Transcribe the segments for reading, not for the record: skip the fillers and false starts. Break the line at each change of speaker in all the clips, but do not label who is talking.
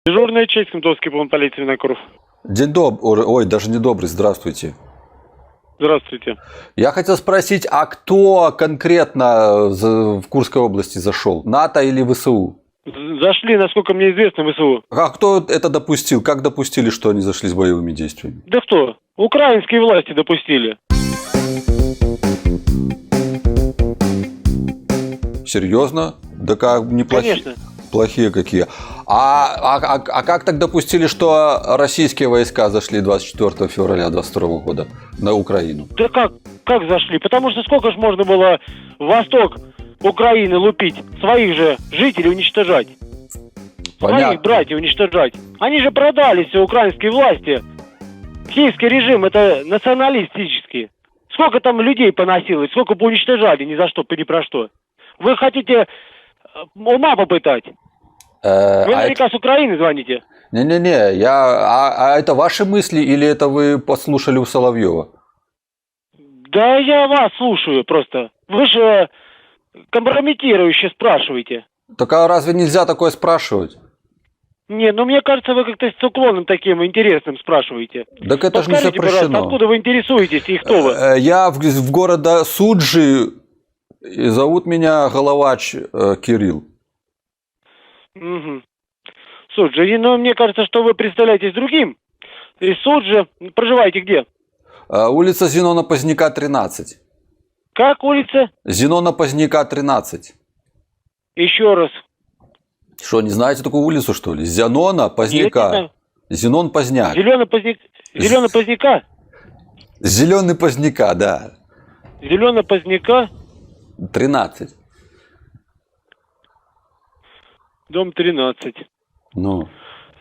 Дежурная часть, Кентовский план полиции Винокуров.
День добрый, ой, даже не добрый, здравствуйте.
Здравствуйте.
Я хотел спросить, а кто конкретно в Курской области зашел? НАТО или ВСУ?
Зашли, насколько мне известно, ВСУ.
А кто это допустил? Как допустили, что они зашли с боевыми действиями?
Да кто? Украинские власти допустили.
Серьезно? Да как неплохие.
Конечно.
Плохие какие. А как так допустили, что российские войска зашли 24 февраля 2022 года на Украину?
Да как зашли? Потому что сколько ж можно было в восток Украины лупить, своих же жителей уничтожать?
Понятно.
Своих братьев уничтожать. Они же продали все украинские власти. Киевский режим это националистический. Сколько там людей поносилось, сколько бы уничтожали ни за что, ни про что. Вы хотите ума попытать? Вы наверняка с Украины звоните.
Не-не-не, а это ваши мысли или это вы послушали у Соловьева?
Да я вас слушаю просто. Вы же компрометирующе спрашиваете.
Так а разве нельзя такое спрашивать?
Не, ну мне кажется, вы как-то с уклоном таким интересным спрашиваете.
Так это же не
Подскажите, пожалуйста,
запрещено.
откуда вы интересуетесь и кто вы?
Я в города Суджи, и зовут меня Головач Кирилл.
Угу. Суджи, ну мне кажется, что вы представляетесь другим. И Суджи, проживаете где?
Улица Зенона Поздняка, 13.
Как улица?
Зенона Поздняка, 13.
Еще раз.
Что, не знаете такую улицу, что ли? Зенона Поздняка. Зенон Поздняк.
Зеленый Поздняка?
Зеленый Поздняка, да.
Зеленый Поздняка?
13.
Дом 13.
Ну.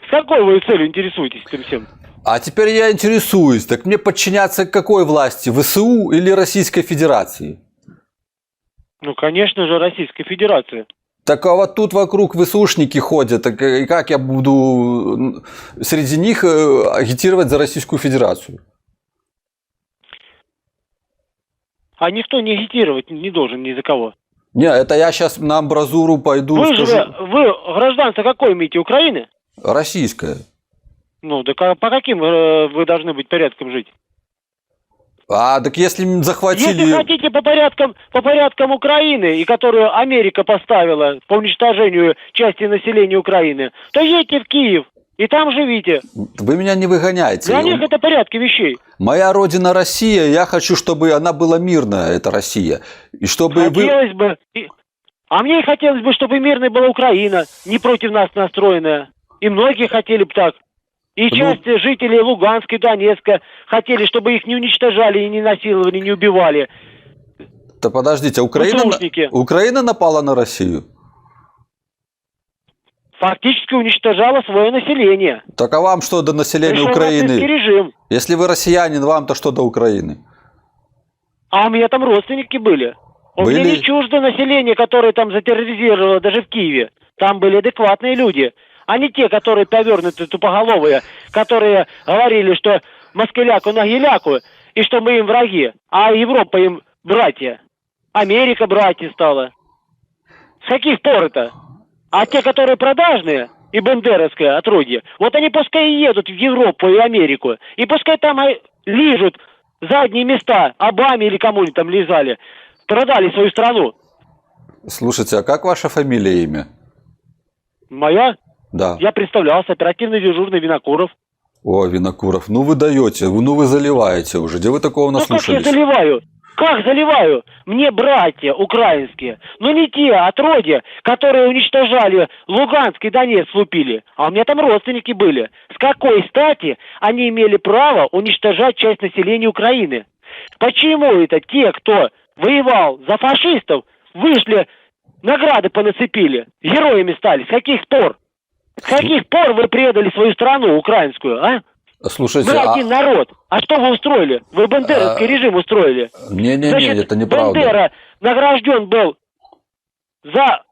С какой вы целью интересуетесь этим всем?
А теперь я интересуюсь, так мне подчиняться к какой власти? ВСУ или Российской Федерации?
Ну, конечно же, Российская Федерация.
Так а вот тут вокруг ВСУшники ходят, так и как я буду среди них агитировать за Российскую Федерацию?
А никто не агитировать не должен ни за кого.
Не, это я сейчас на амбразуру пойду.
Вы
скажу.
же, вы гражданство какое имеете, Украины?
Российская.
Ну, так а по каким вы должны быть порядкам жить?
А так если захватили...
Если хотите по порядкам Украины, и которую Америка поставила по уничтожению части населения Украины, то едьте в Киев и там живите.
Вы меня не выгоняете.
Для них это порядки вещей.
Моя родина Россия, я хочу, чтобы она была мирная, эта Россия. И чтобы
хотелось бы... А мне хотелось бы, чтобы мирной была Украина, не против нас настроенная. И многие хотели бы так. И часть жителей Луганска и Донецка хотели, чтобы их не уничтожали, и не насиловали, не убивали.
Да подождите, Украина напала на Россию?
Фактически уничтожала свое население.
Так а вам что до населения
Пришел
Украины?
нацистский режим.
Если вы россиянин, вам-то что до Украины?
А у меня там родственники были. У меня не чуждо население, которое там затерроризировало даже в Киеве. Там были адекватные люди. А не те, которые повернуты тупоголовые, которые говорили, что москаляку на геляку, и что мы им враги, а Европа им братья. Америка братья стала. С каких пор это? А те, которые продажные и бандеровское отродье, вот они пускай и едут в Европу и Америку, и пускай там лижут задние места Обаме или кому-нибудь там лизали, продали свою страну.
Слушайте, а как ваша фамилия и имя?
Моя?
Да.
Я представлялся, оперативный дежурный Винокуров.
О, Винокуров, ну вы даете, ну вы заливаете уже, где вы такого наслушались?
Ну как я заливаю? Как заливаю? Мне братья украинские, но не те отродья, которые уничтожали Луганск и Донецк лупили, а у меня там родственники были. С какой стати они имели право уничтожать часть населения Украины? Почему это те, кто воевал за фашистов, вышли, награды понацепили, героями стали? С каких пор? С каких пор вы предали свою страну украинскую, а?
Слушайте,
вы один народ. А что вы устроили? Вы бандеровский режим устроили.
Не-не-не, это неправда.
Бандера награжден был за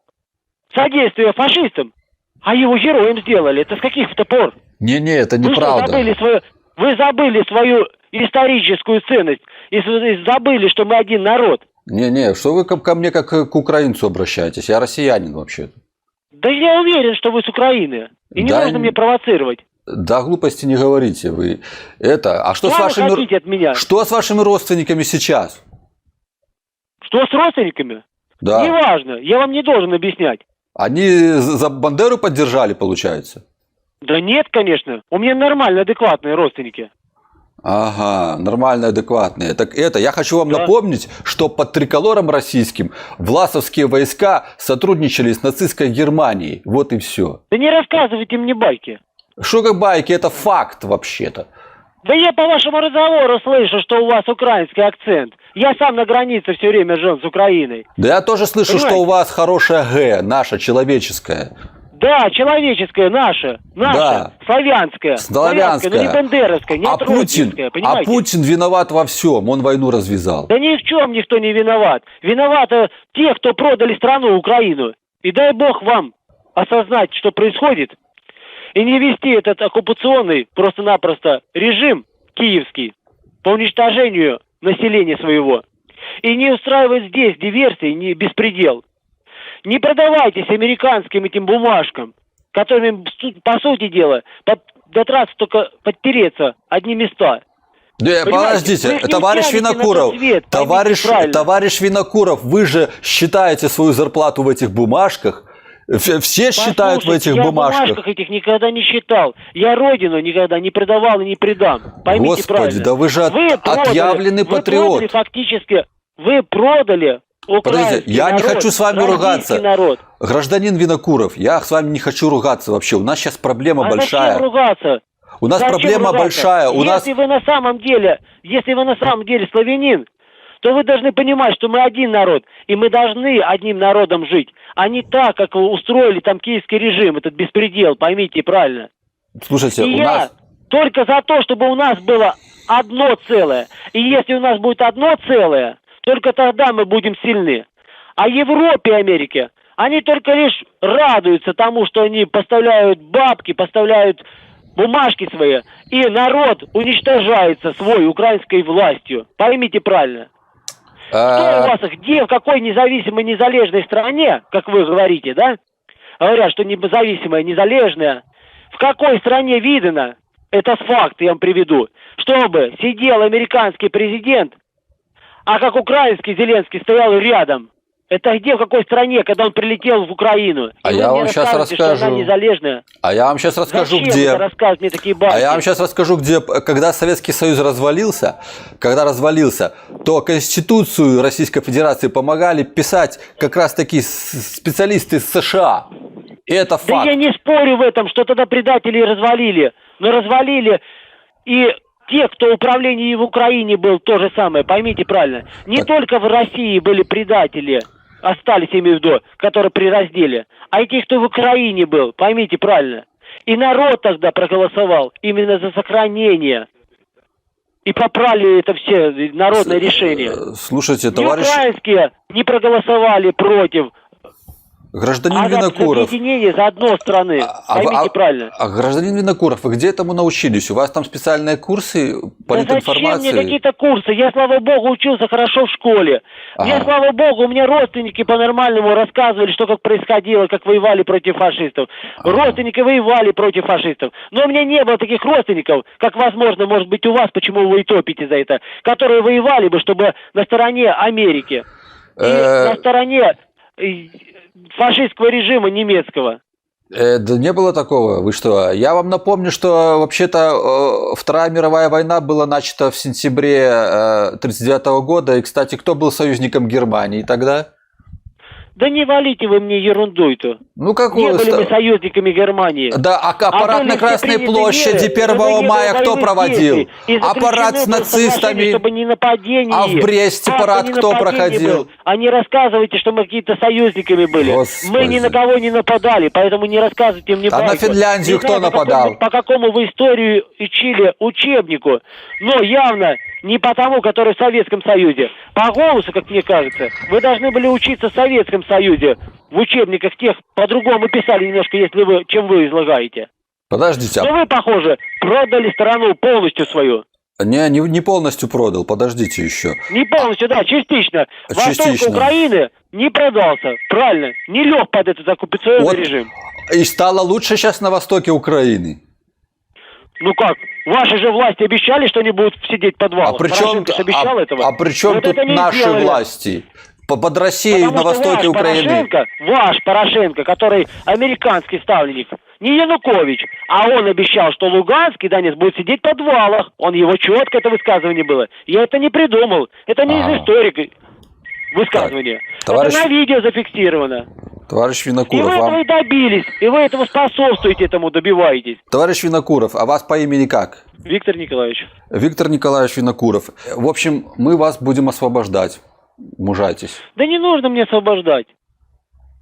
содействие фашистам, а его героем сделали. Это с каких-то пор?
Не-не, это неправда.
Вы забыли свою историческую ценность и забыли, что мы один народ.
Не-не, что вы ко мне как к украинцу обращаетесь? Я россиянин вообще-то.
Да я уверен, что вы с Украины. И не нужно мне провоцировать.
Да, глупости не говорите вы. А что
Что вы хотите от меня?
Что с вашими родственниками сейчас?
Что с родственниками?
Да.
Неважно, я вам не должен объяснять.
Они за Бандеру поддержали, получается?
Да нет, конечно. У меня нормальные, адекватные родственники.
Ага, нормально, адекватные. Так я хочу вам напомнить, что под триколором российским власовские войска сотрудничали с нацистской Германией. Вот и все.
Да не рассказывайте мне байки.
Что как байки, это факт вообще-то.
Да я по вашему разговору слышу, что у вас украинский акцент. Я сам на границе все время жил с Украиной.
Да я тоже слышу,
Понимаете?
что у вас хорошая Г, наша, человеческая.
Да, человеческое, наше,
Да.
славянское,
Славянская.
но не бандеровское, не
А
отродьевское, понимаете?
Путин виноват во всем, он войну развязал.
Да ни в чем никто не виноват. Виноваты те, кто продали страну Украину. И дай бог вам осознать, что происходит, и не вести этот оккупационный просто-напросто режим киевский по уничтожению населения своего. И не устраивать здесь диверсии, не беспредел. Не продавайтесь американским этим бумажкам, которыми, по сути дела, дотраться только подтереться одни места.
Да, подождите, товарищ Винокуров, товарищ Винокуров, вы же считаете свою зарплату в этих бумажках? Все считают в этих бумажках.
Я в бумажках этих никогда не считал. Я родину никогда не предавал и не предам. Поймите
Господи,
правильно.
да вы же отъявленный патриот.
Вы продали
Подождите, я не хочу с вами ругаться.
Народ.
Гражданин Винокуров, я с вами не хочу ругаться вообще. У нас сейчас проблема большая.
Зачем ругаться?
У нас проблема большая.
Если вы на самом деле славянин, то вы должны понимать, что мы один народ, и мы должны одним народом жить, а не так, как вы устроили там киевский режим, этот беспредел, поймите правильно.
Слушайте,
и я только за то, чтобы у нас было одно целое. И если у нас будет одно целое, только тогда мы будем сильны. А Европе и Америке, они только лишь радуются тому, что они поставляют бабки, поставляют бумажки свои, и народ уничтожается свой украинской властью. Поймите правильно. Что у вас, где, в какой независимой, незалежной стране, как вы говорите, да? Говорят, что независимая, незалежная. В какой стране видно, это факт, я вам приведу, чтобы сидел американский президент, а как украинский Зеленский стоял рядом. Это где, в какой стране, когда он прилетел в Украину?
А я вам сейчас расскажу.
Что она незалежная.
А я вам сейчас расскажу,
Зачем
где.
Рассказывать мне такие байки?
А я вам сейчас расскажу, где, когда Советский Союз развалился, то Конституцию Российской Федерации помогали писать как раз таки специалисты из США. И это факт.
Да я не спорю в этом, что тогда предатели развалили. Но развалили и те, кто в управлении в Украине был, то же самое, поймите правильно. Не только в России были предатели, остались, я имею в виду, которые при разделе, а и те, кто в Украине был, поймите правильно. И народ тогда проголосовал именно за сохранение. И попрали это все народное решение.
Слушайте, товарищ...
Не украинские не проголосовали против.
Гражданин Винокуров.
За объединение за одно страны. Поймите правильно.
Гражданин Винокуров, вы где этому научились? У вас там специальные курсы политинформации?
Да зачем мне какие-то курсы? Я, слава богу, учился хорошо в школе. Мне, слава богу, у меня родственники по-нормальному рассказывали, что как происходило, как воевали против фашистов. Родственники воевали против фашистов. Но у меня не было таких родственников, как, возможно, может быть у вас, почему вы и топите за это, которые воевали бы, чтобы на стороне Америки. И на стороне фашистского режима немецкого.
Да не было такого. Вы что? Я вам напомню, что вообще-то Вторая мировая война была начата в сентябре 1939 года. И, кстати, кто был союзником Германии тогда?
Да не валите вы мне ерунду-то.
Ну, какую?
Не были мы союзниками Германии.
Да, а парад на Красной площади 1 мая кто проводил? Аппарат с нацистами.
Чтобы не нападение.
А в Бресте парад кто проходил?
А не рассказывайте, что мы какие-то союзниками были.
Господи.
Мы ни на кого не нападали, поэтому не рассказывайте мне
А на Финляндию кто нападал?
По какому вы историю учили учебнику. Но явно не по тому, который в Советском Союзе. По голосу, как мне кажется, вы должны были учиться в Советском Союзе. В учебниках тех по-другому писали немножко, если вы, чем вы излагаете.
Подождите.
Но вы, похоже, продали страну полностью свою.
Не полностью продал, подождите еще.
Не полностью, да, частично.
Частично.
Восток Украины не продался, правильно, не лег под этот оккупационный
Вот.
режим.
И стало лучше сейчас на востоке Украины.
Ну как, ваши же власти обещали, что они будут сидеть в подвалах.
А при чем,
Порошенко же обещал этого.
а при чем
Вот
тут
это не
наши
сделали.
власти? Под Россией
Потому
на
что
востоке Украины.
Ваш Порошенко, который американский ставленник, не Янукович, а он обещал, что Луганский Донец будет сидеть в подвалах. Его четко это высказывание было. Я это не придумал. Это не из историка высказывание.
Товарищ-
Это на видео зафиксировано.
Товарищ
И
Винокуров,
вы этого
вам...
и добились. И вы этого способствуете, этому добиваетесь.
Товарищ Винокуров, а вас по имени как?
Виктор Николаевич.
Виктор Николаевич Винокуров. В общем, мы вас будем освобождать. Мужайтесь.
Да не нужно мне освобождать.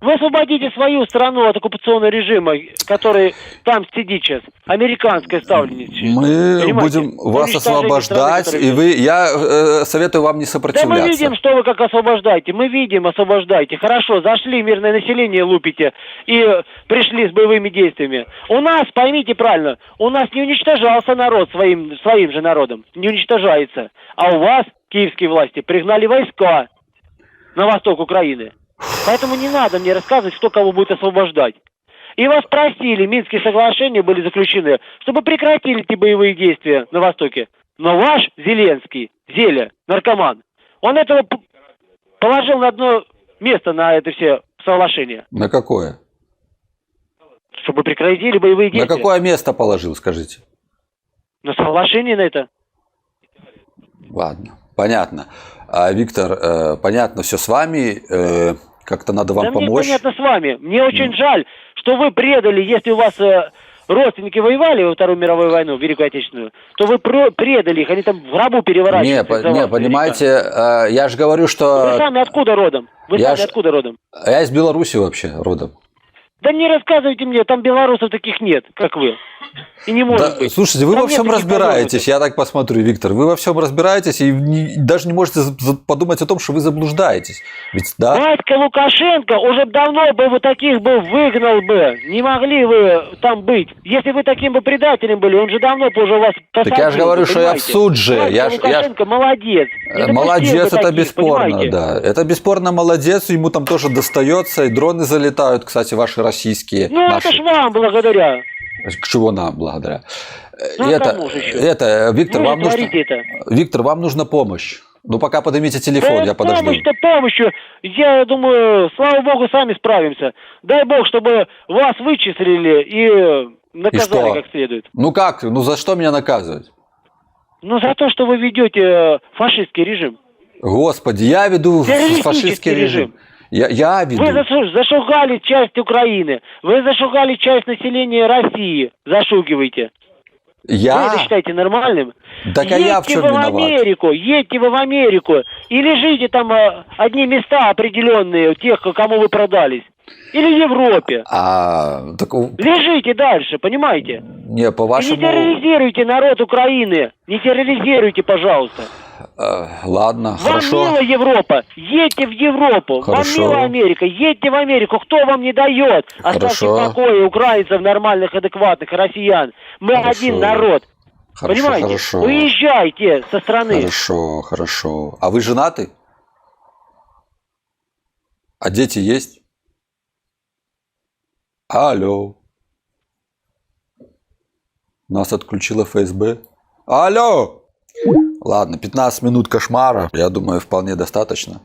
Вы освободите свою страну от оккупационного режима, который там сидит сейчас. Американское ставленничество.
Мы
Понимаете?
будем вас
Уничтожение
освобождать,
страны,
и
которая-
я советую вам не
Да мы
сопротивляться.
видим, что вы как освобождаете. Мы видим, освобождаете. Хорошо, зашли, мирное население лупите и пришли с боевыми действиями. У нас, поймите правильно, у нас не уничтожался народ своим же народом. Не уничтожается. А у вас, киевские власти, пригнали войска на восток Украины. Поэтому не надо мне рассказывать, кто кого будет освобождать. И вас просили, Минские соглашения были заключены, чтобы прекратили эти боевые действия на Востоке. Но ваш Зеленский, Зеля, наркоман, он этого положил на одно место на это все соглашения.
На какое?
Чтобы прекратили боевые
На
действия.
какое место положил, скажите?
На соглашение на это.
Ладно, понятно. Виктор, понятно, все с вами. Как-то надо вам
Да мне
помочь.
понятно с вами. Мне очень жаль, что вы предали, если у вас родственники воевали во Вторую мировую войну, Великую Отечественную, то вы предали их, они там в гробу переворачиваются.
Не, понимаете, я же говорю,
Вы
что
сами откуда родом? Откуда родом?
я из Беларуси вообще родом.
Да не рассказывайте мне, там белорусов таких нет, как вы. И не может
Да,
быть.
слушайте, вы
Там
во всем
нет таких
разбираетесь, я так посмотрю, Виктор. Вы во всем разбираетесь и даже не можете подумать о том, что вы заблуждаетесь. Ведь, да?
Батька Лукашенко уже давно бы вот таких бы выгнал бы. Не могли вы там быть. Если вы таким бы предателем были, он же давно бы уже вас посадил.
Так я же говорю,
бы,
что я в
понимаете?
суд же.
Батька Лукашенко молодец. Не допустил
Молодец,
бы
это
таких,
бесспорно,
понимаете?
да. Это бесспорно молодец, ему там тоже достается, и дроны залетают, кстати, ваши российские.
Ну,
наши.
это ж вам благодаря.
К чего нам благодаря?
Ну, а кому же еще?
Виктор,
Вы же
вам нужно,
творите это.
Виктор, вам нужна помощь. Ну, пока поднимите телефон,
Да
я подожду.
помощь-то помощью. Я думаю, слава богу, сами справимся. Дай бог, чтобы вас вычислили и наказали
что?
как следует.
Ну как? Ну за что меня наказывать?
Ну, за то, что вы ведете фашистский режим.
Господи, я веду
Террористический
фашистский режим. Я веду.
Вы зашугали часть Украины. Вы зашугали часть населения России. Зашугиваете. Вы это считаете нормальным?
Так а я в чем виноват?
Едьте вы в Америку и лежите там одни места определенные, тех, кому вы продались. Или в Европе. Лежите дальше, понимаете?
Не, по-вашему...
И не терроризируйте народ Украины. Не терроризируйте, пожалуйста.
Ладно, хорошо.
Вам мила Европа, едьте в Европу.
Хорошо.
Вам мила Америка, едьте в Америку. Кто вам не дает? Оставьте в покое украинцев нормальных, адекватных, россиян. Мы один народ. Понимаете?
Хорошо.
Уезжайте со страны.
Хорошо. А вы женаты? А дети есть? Алло. Нас отключила ФСБ. Алло. Ладно, 15 минут кошмара, я думаю, вполне достаточно.